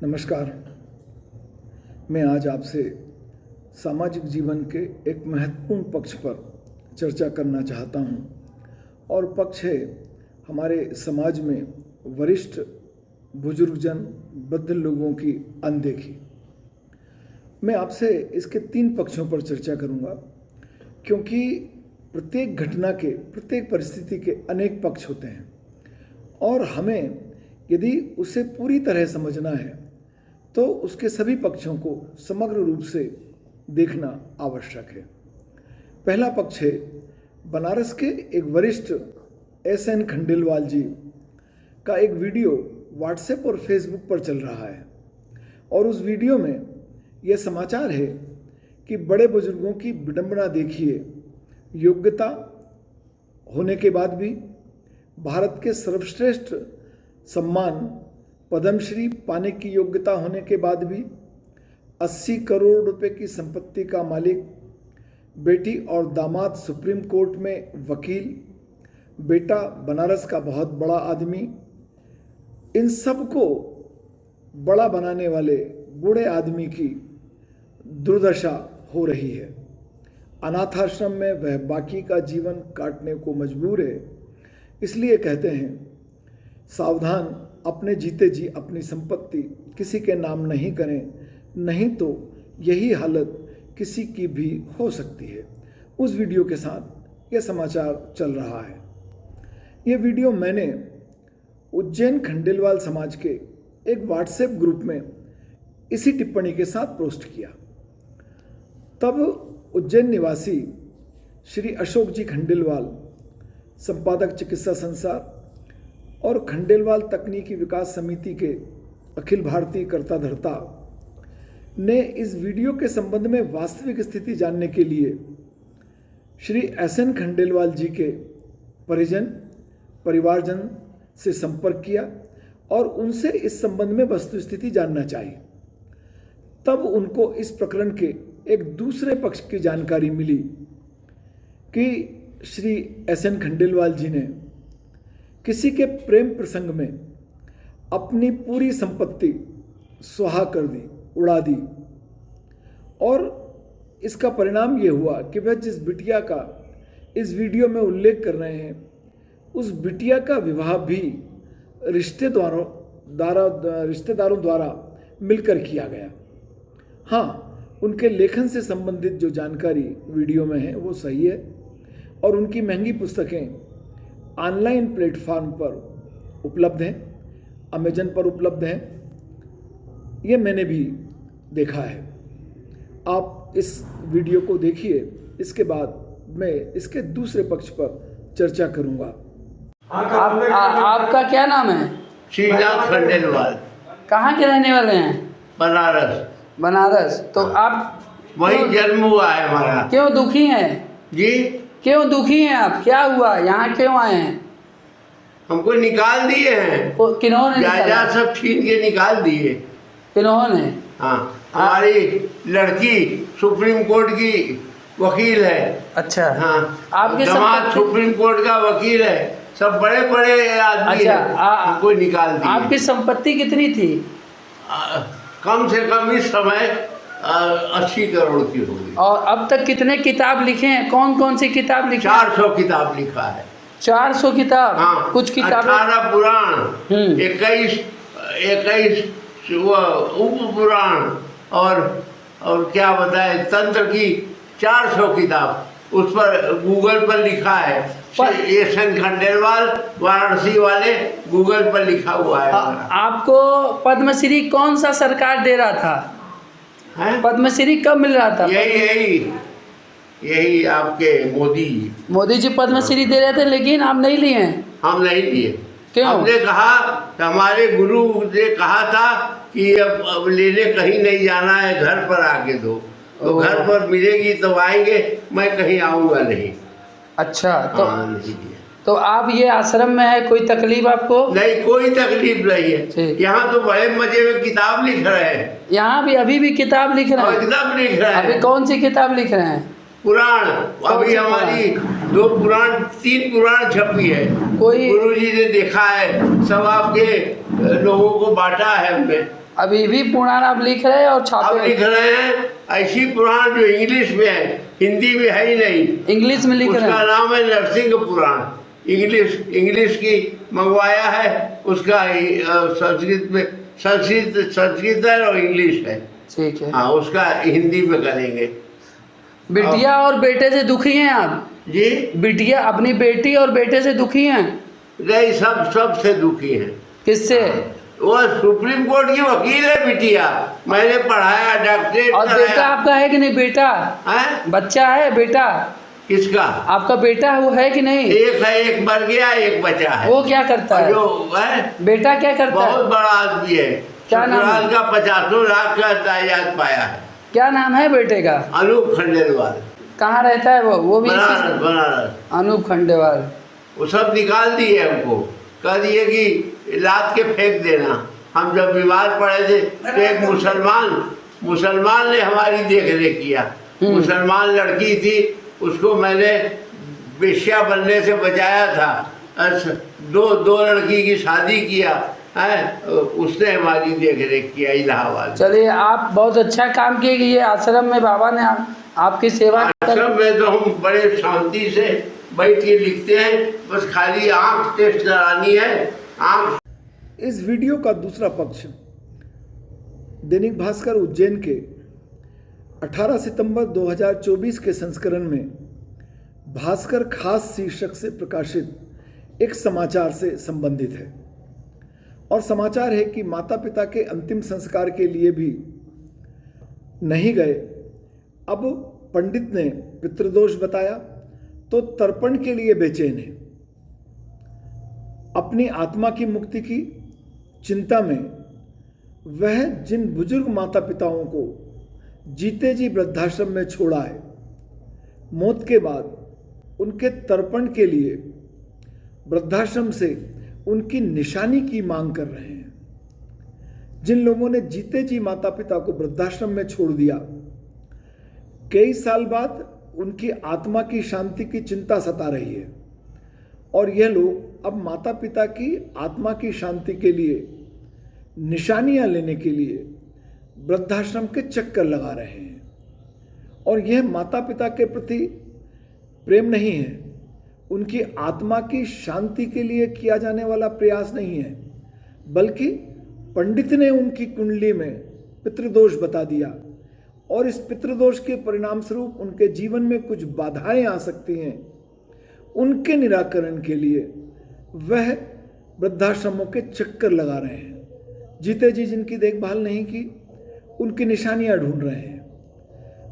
नमस्कार। मैं आज आपसे सामाजिक जीवन के एक महत्वपूर्ण पक्ष पर चर्चा करना चाहता हूं और पक्ष है हमारे समाज में वरिष्ठ बुजुर्गजन वृद्ध लोगों की अनदेखी। मैं आपसे इसके 3 पक्षों पर चर्चा करूंगा क्योंकि प्रत्येक घटना के, प्रत्येक परिस्थिति के अनेक पक्ष होते हैं और हमें यदि उसे पूरी तरह समझना है तो उसके सभी पक्षों को समग्र रूप से देखना आवश्यक है। पहला पक्ष है बनारस के एक वरिष्ठ एस.एन. खंडेलवाल जी का एक वीडियो व्हाट्सएप और फेसबुक पर चल रहा है और उस वीडियो में यह समाचार है कि बड़े बुजुर्गों की विडंबना देखिए, योग्यता होने के बाद भी, भारत के सर्वश्रेष्ठ सम्मान पद्मश्री पाने की योग्यता होने के बाद भी, 80 करोड़ रुपए की संपत्ति का मालिक, बेटी और दामाद सुप्रीम कोर्ट में वकील, बेटा बनारस का बहुत बड़ा आदमी, इन सब को बड़ा बनाने वाले बूढ़े आदमी की दुर्दशा हो रही है। अनाथाश्रम में वह बाकी का जीवन काटने को मजबूर है। इसलिए कहते हैं, सावधान, अपने जीते जी अपनी संपत्ति किसी के नाम नहीं करें, नहीं तो यही हालत किसी की भी हो सकती है। उस वीडियो के साथ यह समाचार चल रहा है। यह वीडियो मैंने उज्जैन खंडेलवाल समाज के एक व्हाट्सएप ग्रुप में इसी टिप्पणी के साथ पोस्ट किया। तब उज्जैन निवासी श्री अशोक जी खंडेलवाल, संपादक चिकित्सा संसार और खंडेलवाल तकनीकी विकास समिति के अखिल भारतीय कर्ता धर्ता ने इस वीडियो के संबंध में वास्तविक स्थिति जानने के लिए श्री एस.एन. खंडेलवाल जी के परिजन, परिवारजन से संपर्क किया और उनसे इस संबंध में वस्तुस्थिति जानना चाहिए। तब उनको इस प्रकरण के एक दूसरे पक्ष की जानकारी मिली कि श्री एस.एन. खंडेलवाल जी ने किसी के प्रेम प्रसंग में अपनी पूरी संपत्ति स्वाहा कर दी, उड़ा दी और इसका परिणाम ये हुआ कि वह जिस बिटिया का इस वीडियो में उल्लेख कर रहे हैं, उस बिटिया का विवाह भी रिश्तेदारों द्वारा मिलकर किया गया। हाँ, उनके लेखन से संबंधित जो जानकारी वीडियो में है वो सही है और उनकी महंगी पुस्तकें ऑनलाइन प्लेटफॉर्म पर उपलब्ध हैं, अमेजन पर उपलब्ध हैं। ये मैंने भी देखा है। आप इस वीडियो को देखिए, इसके बाद मैं इसके दूसरे पक्ष पर चर्चा करूंगा। आपका क्या नाम है? श्रीनाथ खंडेलवाल। कहाँ के रहने वाले हैं? बनारस। बनारस। तो आप वही जन्म हुआ है हमारा। क्यों दुखी हैं जी? क्यों दुखी हैं आप? क्या हुआ? यहाँ क्यों आए हैं? हमको निकाल दिए हैं। किन्होंने निकाला? जायदाद सब छीन के निकाल दिए। किन्होंने? हाँ, हमारी लड़की सुप्रीम कोर्ट की वकील है। अच्छा। हाँ, आपके दामाद सुप्रीम कोर्ट का वकील है। सब बड़े बड़े आदमी अच्छा, हमको निकाल दिए। आपकी संपत्ति कितनी थी? कम से कम इस समय 80 करोड़ की होगी। और अब तक कितने किताब लिखे हैं? कौन कौन सी किताब लिखी? 400 किताब लिखा है। 400 किताब? हाँ, कुछ किताबें 18 पुराण, 21 उप पुराण और क्या बताए, तंत्र की 400 किताब उस पर गूगल पर लिखा है। एस.एन. खंडेलवाल वाराणसी वाले गूगल पर लिखा हुआ है। आपको पद्मश्री कौन सा सरकार दे रहा था? पद्मश्री कब मिल रहा था? यही आपके मोदी जी पद्मश्री दे रहे थे, लेकिन आप नहीं लिए हैं। हम नहीं लिए। क्यों? हमने कहा, हमारे गुरु ने कहा था कि अब लेने कहीं नहीं जाना है, घर पर आके दो। तो घर पर मिलेगी तो आएंगे, मैं कहीं आऊँगा नहीं। अच्छा। नहीं। तो आप ये आश्रम में है, कोई तकलीफ आपको? नहीं, कोई तकलीफ नहीं है। यहाँ तो बड़े मजे में किताब लिख रहे हैं। यहाँ भी अभी भी किताब लिख रहे हैं? किताब लिख रहे हैं। अभी कौन सी किताब लिख रहे हैं? पुराण। अभी हमारी 3 पुराण छपी है। कोई गुरुजी ने देखा है, सब आपके लोगों को बांटा है हमने। अभी भी पुराण आप लिख रहे हैं और अब छापे लिख रहे हैं ऐसी पुराण जो इंग्लिश में है, हिंदी में है ही नहीं। इंग्लिश में लिख रहे उसका हैं। नाम है नरसिंह पुराण। इंग्लिश की मंगवाया है, उसका संस्कृत में संस्कृत है और इंग्लिश है। ठीक है। हाँ, उसका हिंदी में करेंगे। बिटिया और बेटे से दुखी हैं आप? जी बिटिया अपनी बेटी और बेटे से दुखी हैं? नहीं, सब से दुखी हैं। किससे? वो सुप्रीम कोर्ट की वकील है बिटिया, मैंने पढ़ाया, डॉक्टरेट और बेटा कराया। आपका है कि नहीं? बेटा हैं? बच्चा है? बेटा किसका? आपका बेटा वो है कि नहीं? एक है, एक मर गया, एक बचा है। वो क्या करता और है? जो है बेटा क्या करता है? बहुत बड़ा आदमी है। क्या नाम है? ससुराल का 50 लाख का दायाद पाया है। क्या नाम है बेटे का? अनूप खंडेलवाल। कहाँ रहता है वो भी? बनारस। अनूप खंडेवाल। वो सब निकाल दिए हमको, कह दिए कि लाद के फेंक देना। हम जब बीमार पड़े थे तो एक मुसलमान ने हमारी देख रेख किया। मुसलमान लड़की थी, उसको मैंने वेश्या बनने से बचाया था। दो लड़की की शादी किया है, उसने हमारी देख रेख किया इलाहाबाद। चलिए, आप बहुत अच्छा काम किए कि ये आश्रम में बाबा ने आपकी सेवा आश्रम में तो हम बड़े शांति से बैठ के लिखते हैं, बस खाली आँख टेस्ट करानी है। आँख। इस वीडियो का दूसरा पक्ष दैनिक भास्कर उज्जैन के 18 सितंबर 2024 के संस्करण में भास्कर खास शीर्षक से प्रकाशित एक समाचार से संबंधित है। और समाचार है कि माता पिता के अंतिम संस्कार के लिए भी नहीं गए। अब पंडित ने पितृदोष बताया तो तर्पण के लिए बेचैन है। अपनी आत्मा की मुक्ति की चिंता में वह जिन बुजुर्ग माता पिताओं को जीते जी वृद्धाश्रम में छोड़ा है, मौत के बाद उनके तर्पण के लिए वृद्धाश्रम से उनकी निशानी की मांग कर रहे हैं। जिन लोगों ने जीते जी माता पिता को वृद्धाश्रम में छोड़ दिया, कई साल बाद उनकी आत्मा की शांति की चिंता सता रही है और यह लोग अब माता पिता की आत्मा की शांति के लिए निशानियां लेने के लिए वृद्धाश्रम के चक्कर लगा रहे हैं। और यह माता पिता के प्रति प्रेम नहीं है, उनकी आत्मा की शांति के लिए किया जाने वाला प्रयास नहीं है, बल्कि पंडित ने उनकी कुंडली में पितृदोष बता दिया और इस पितृदोष के परिणाम स्वरूप उनके जीवन में कुछ बाधाएं आ सकती हैं। उनके निराकरण के लिए वह वृद्धाश्रमों के चक्कर लगा रहे हैं। जीते जी जिनकी देखभाल नहीं की, उनकी निशानियां ढूंढ रहे हैं।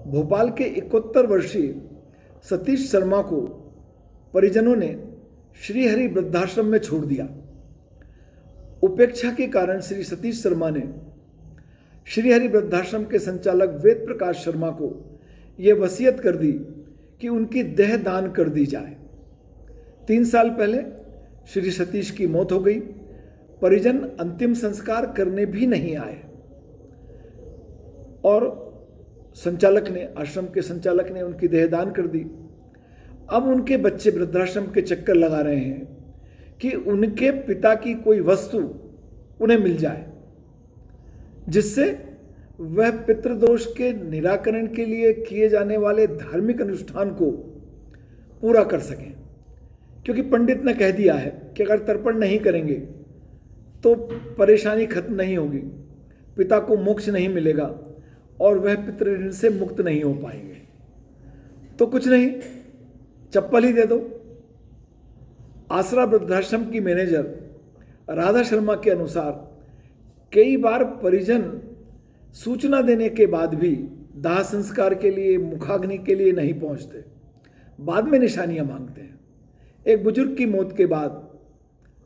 भोपाल के 71 वर्षीय सतीश शर्मा को परिजनों ने श्रीहरि वृद्धाश्रम में छोड़ दिया। उपेक्षा के कारण श्री सतीश शर्मा ने श्रीहरि वृद्धाश्रम के संचालक वेद प्रकाश शर्मा को यह वसीयत कर दी कि उनकी देह दान कर दी जाए। 3 साल पहले श्री सतीश की मौत हो गई। परिजन अंतिम संस्कार करने भी नहीं आए और आश्रम के संचालक ने उनकी देह दान कर दी। अब उनके बच्चे वृद्धाश्रम के चक्कर लगा रहे हैं कि उनके पिता की कोई वस्तु उन्हें मिल जाए, जिससे वह पितृदोष के निराकरण के लिए किए जाने वाले धार्मिक अनुष्ठान को पूरा कर सकें। क्योंकि पंडित ने कह दिया है कि अगर तर्पण नहीं करेंगे तो परेशानी खत्म नहीं होगी, पिता को मोक्ष नहीं मिलेगा और वह पितृऋण से मुक्त नहीं हो पाएंगे। तो कुछ नहीं, चप्पल ही दे दो। आसरा वृद्धाश्रम की मैनेजर राधा शर्मा के अनुसार कई बार परिजन सूचना देने के बाद भी दाह संस्कार के लिए, मुखाग्नि के लिए नहीं पहुंचते, बाद में निशानियां मांगते हैं। एक बुजुर्ग की मौत के बाद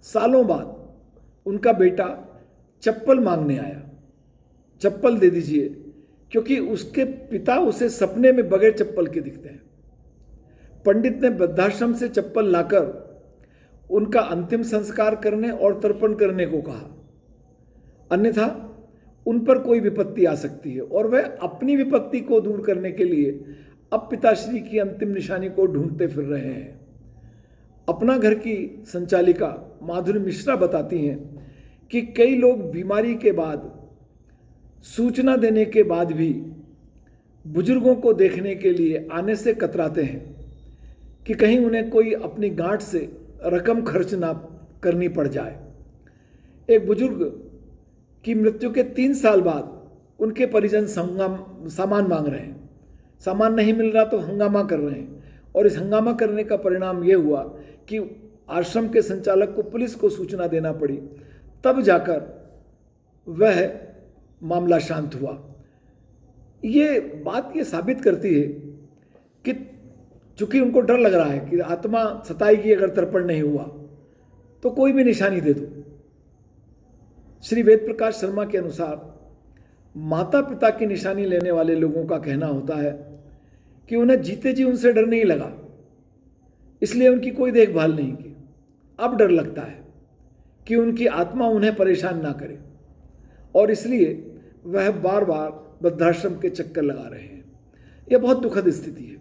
सालों बाद उनका बेटा चप्पल मांगने आया, चप्पल दे दीजिए, क्योंकि उसके पिता उसे सपने में बगैर चप्पल के दिखते हैं। पंडित ने वृद्धाश्रम से चप्पल लाकर उनका अंतिम संस्कार करने और तर्पण करने को कहा, अन्यथा उन पर कोई विपत्ति आ सकती है। और वह अपनी विपत्ति को दूर करने के लिए अब पिताश्री की अंतिम निशानी को ढूंढते फिर रहे हैं। अपना घर की संचालिका माधुरी मिश्रा बताती हैं कि कई लोग बीमारी के बाद सूचना देने के बाद भी बुजुर्गों को देखने के लिए आने से कतराते हैं कि कहीं उन्हें कोई अपनी गांठ से रकम खर्च ना करनी पड़ जाए। एक बुजुर्ग की मृत्यु के 3 साल बाद उनके परिजन सामान मांग रहे हैं। सामान नहीं मिल रहा तो हंगामा कर रहे हैं, और इस हंगामा करने का परिणाम ये हुआ कि आश्रम के संचालक को पुलिस को सूचना देना पड़ी। तब जाकर वह मामला शांत हुआ। ये बात ये साबित करती है कि चूंकि उनको डर लग रहा है कि आत्मा सताएगी अगर तर्पण नहीं हुआ तो कोई भी निशानी दे दो। श्री वेद प्रकाश शर्मा के अनुसार माता पिता की निशानी लेने वाले लोगों का कहना होता है कि उन्हें जीते जी उनसे डर नहीं लगा, इसलिए उनकी कोई देखभाल नहीं की। अब डर लगता है कि उनकी आत्मा उन्हें परेशान ना करे, और इसलिए वह बार बार वृद्धाश्रम के चक्कर लगा रहे हैं। यह बहुत दुखद स्थिति है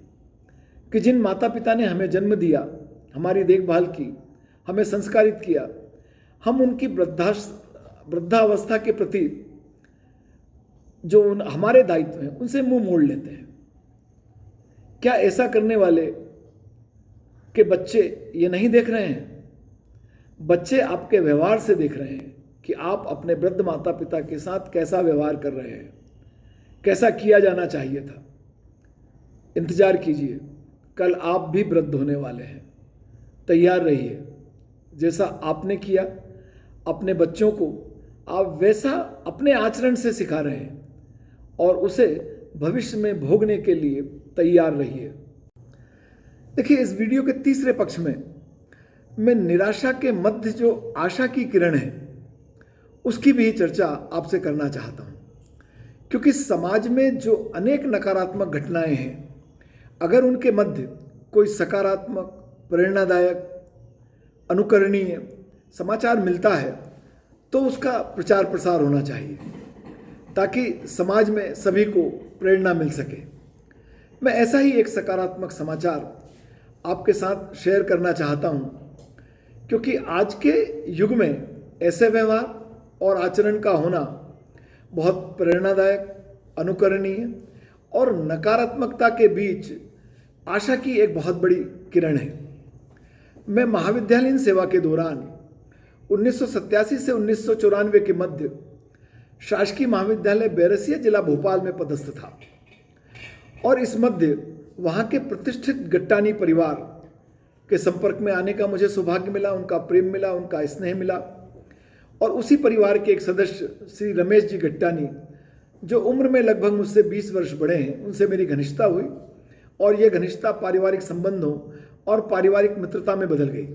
कि जिन माता पिता ने हमें जन्म दिया, हमारी देखभाल की, हमें संस्कारित किया, हम उनकी वृद्धावस्था के प्रति जो हमारे दायित्व हैं उनसे मुंह मोड़ लेते हैं। क्या ऐसा करने वाले के बच्चे ये नहीं देख रहे हैं? बच्चे आपके व्यवहार से देख रहे हैं कि आप अपने वृद्ध माता पिता के साथ कैसा व्यवहार कर रहे हैं, कैसा किया जाना चाहिए था। इंतजार कीजिए, कल आप भी वृद्ध होने वाले हैं। तैयार रहिए। जैसा आपने किया अपने बच्चों को, आप वैसा अपने आचरण से सिखा रहे हैं, और उसे भविष्य में भोगने के लिए तैयार रहिए। देखिए, इस वीडियो के तीसरे पक्ष में मैं निराशा के मध्य जो आशा की किरण है उसकी भी चर्चा आपसे करना चाहता हूं, क्योंकि समाज में जो अनेक नकारात्मक घटनाएं हैं, अगर उनके मध्य कोई सकारात्मक, प्रेरणादायक, अनुकरणीय समाचार मिलता है तो उसका प्रचार प्रसार होना चाहिए, ताकि समाज में सभी को प्रेरणा मिल सके। मैं ऐसा ही एक सकारात्मक समाचार आपके साथ शेयर करना चाहता हूं, क्योंकि आज के युग में ऐसे व्यवहार और आचरण का होना बहुत प्रेरणादायक, अनुकरणीय और नकारात्मकता के बीच आशा की एक बहुत बड़ी किरण है। मैं महाविद्यालयीन सेवा के दौरान 1987 से 1994 के मध्य शासकीय महाविद्यालय बैरसिया जिला भोपाल में पदस्थ था, और इस मध्य वहाँ के प्रतिष्ठित गट्टानी परिवार के संपर्क में आने का मुझे सौभाग्य मिला, उनका प्रेम मिला, उनका स्नेह मिला। और उसी परिवार के एक सदस्य श्री रमेश जी गट्टानी, जो उम्र में लगभग मुझसे 20 वर्ष बड़े हैं, उनसे मेरी घनिष्ठता हुई, और यह घनिष्ठता पारिवारिक संबंधों और पारिवारिक मित्रता में बदल गई।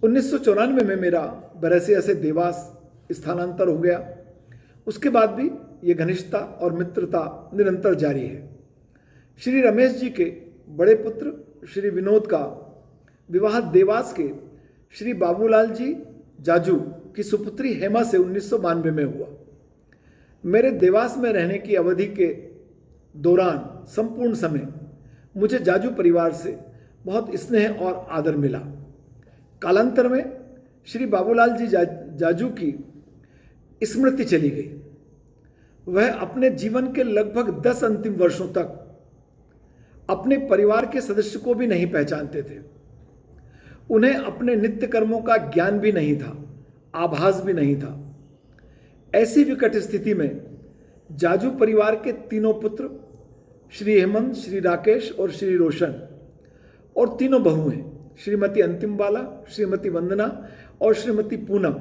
1994 में मेरा बैरसिया से देवास स्थानांतर हो गया। उसके बाद भी ये घनिष्ठता और मित्रता निरंतर जारी है। श्री रमेश जी के बड़े पुत्र श्री विनोद का विवाह देवास के श्री बाबूलाल जी जाजू की सुपुत्री हेमा से 1992 में हुआ। मेरे देवास में रहने की अवधि के दौरान संपूर्ण समय मुझे जाजू परिवार से बहुत स्नेह और आदर मिला। कालांतर में श्री बाबूलाल जी जाजू की स्मृति चली गई। वह अपने जीवन के लगभग 10 अंतिम वर्षों तक अपने परिवार के सदस्य को भी नहीं पहचानते थे। उन्हें अपने नित्य कर्मों का ज्ञान भी नहीं था, आभास भी नहीं था। ऐसी विकट स्थिति में जाजू परिवार के तीनों पुत्र श्री हेमंत, श्री राकेश और श्री रोशन, और तीनों बहुएं श्रीमती अंतिम बाला, श्रीमती वंदना और श्रीमती पूनम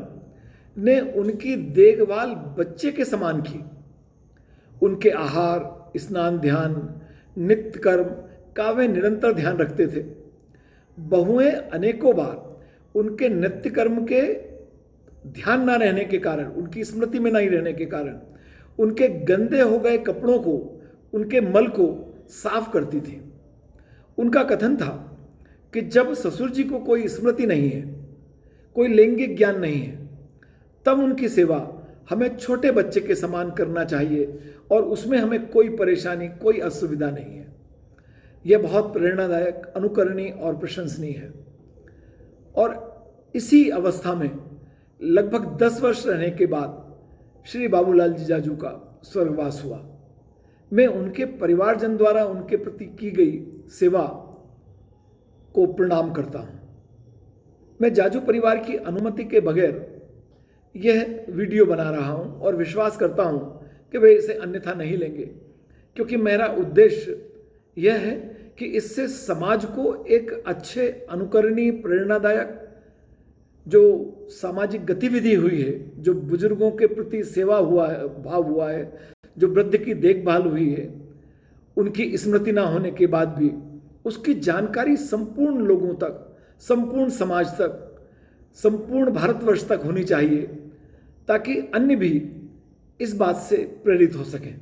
ने उनकी देखभाल बच्चे के समान की। उनके आहार, स्नान, ध्यान, नित्य कर्म का वे निरंतर ध्यान रखते थे। बहुएं अनेकों बार उनके नित्य कर्म के ध्यान न रहने के कारण, उनकी स्मृति में नहीं रहने के कारण, उनके गंदे हो गए कपड़ों को, उनके मल को साफ करती थी। उनका कथन था कि जब ससुर जी को कोई स्मृति नहीं है, कोई लैंगिक ज्ञान नहीं है, तब उनकी सेवा हमें छोटे बच्चे के समान करना चाहिए, और उसमें हमें कोई परेशानी, कोई असुविधा नहीं है। यह बहुत प्रेरणादायक, अनुकरणीय और प्रशंसनीय है। और इसी अवस्था में लगभग 10 वर्ष रहने के बाद श्री बाबूलाल जीजाजू का स्वर्गवास हुआ। मैं उनके परिवारजन द्वारा उनके प्रति की गई सेवा को प्रणाम करता हूं। मैं जाजू परिवार की अनुमति के बगैर यह वीडियो बना रहा हूं और विश्वास करता हूं कि वे इसे अन्यथा नहीं लेंगे, क्योंकि मेरा उद्देश्य यह है कि इससे समाज को एक अच्छे, अनुकरणीय, प्रेरणादायक जो सामाजिक गतिविधि हुई है, जो बुजुर्गों के प्रति सेवा हुआ है, भाव हुआ है, जो वृद्ध की देखभाल हुई है, उनकी स्मृति ना होने के बाद भी उसकी जानकारी संपूर्ण लोगों तक, संपूर्ण समाज तक, संपूर्ण भारतवर्ष तक होनी चाहिए, ताकि अन्य भी इस बात से प्रेरित हो सकें।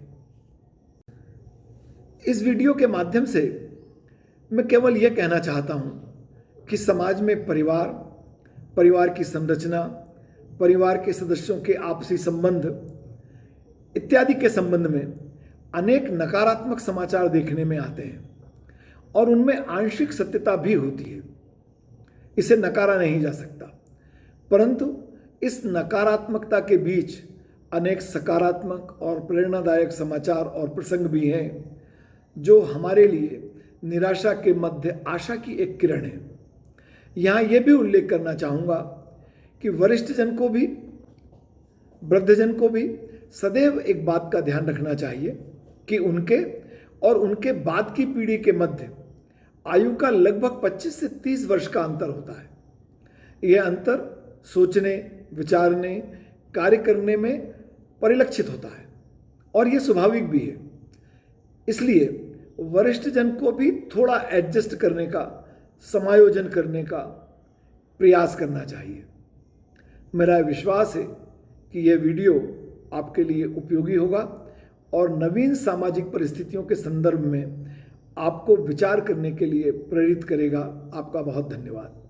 इस वीडियो के माध्यम से मैं केवल यह कहना चाहता हूं कि समाज में परिवार, परिवार की संरचना, परिवार के सदस्यों के आपसी संबंध इत्यादि के संबंध में अनेक नकारात्मक समाचार देखने में आते हैं और उनमें आंशिक सत्यता भी होती है। इसे नकारा नहीं जा सकता, परंतु इस नकारात्मकता के बीच अनेक सकारात्मक और प्रेरणादायक समाचार और प्रसंग भी हैं, जो हमारे लिए निराशा के मध्य आशा की एक किरण है। यहाँ यह भी उल्लेख करना चाहूँगा कि वरिष्ठ जन को भी, वृद्धजन को भी सदैव एक बात का ध्यान रखना चाहिए कि उनके और उनके बाद की पीढ़ी के मध्य आयु का लगभग 25 से 30 वर्ष का अंतर होता है। यह अंतर सोचने, विचारने, कार्य करने में परिलक्षित होता है और यह स्वाभाविक भी है। इसलिए वरिष्ठ जन को भी थोड़ा एडजस्ट करने का, समायोजन करने का प्रयास करना चाहिए। मेरा विश्वास है कि यह वीडियो आपके लिए उपयोगी होगा और नवीन सामाजिक परिस्थितियों के संदर्भ में आपको विचार करने के लिए प्रेरित करेगा। आपका बहुत धन्यवाद।